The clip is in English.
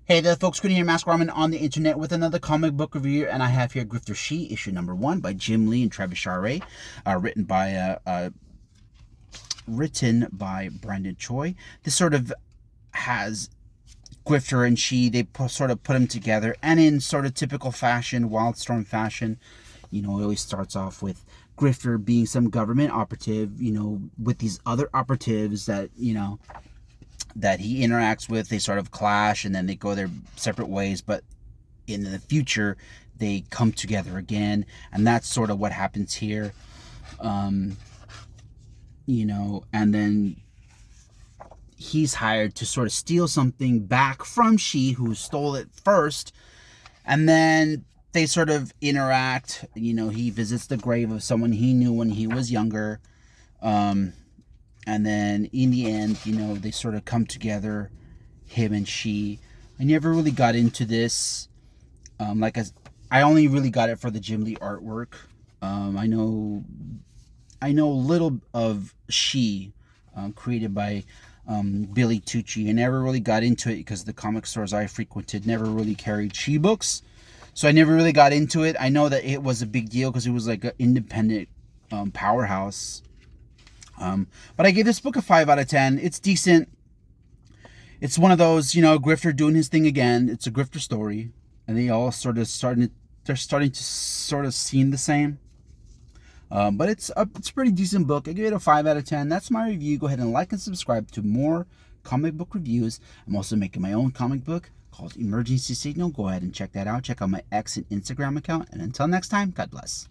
Hey there, folks. Quitting your Mask Ramen on the internet with another comic book review, and I have here Grifter She, issue number 1 by Jim Lee and Travis Charest, written by Brandon Choi. This sort of has Grifter and She. They sort of put them together, and in sort of typical fashion, Wildstorm fashion, it always starts off with Grifter being some government operative, with these other operatives that he interacts with. They sort of clash and then they go their separate ways, but in the future they come together again, and that's sort of what happens here. And then he's hired to sort of steal something back from She, who stole it first, and then they sort of interact. He visits the grave of someone he knew when he was younger, and then in the end, they sort of come together, him and She. I never really got into this. I only really got it for the Jim Lee artwork. I know a little of She, created by Billy Tucci. I never really got into it because the comic stores I frequented never really carried She books. So I never really got into it. I know that it was a big deal because it was like an independent powerhouse. But I gave this book a 5 out of 10. It's decent. It's one of those, Grifter doing his thing again. It's a Grifter story, and they all they're starting to sort of seem the same. But it's a pretty decent book. I give it a 5 out of 10. That's my review. Go ahead and like and subscribe to more comic book reviews. I'm also making my own comic book called Emergency Signal. Go ahead and check that out. Check out my X and Instagram account. And until next time, God bless.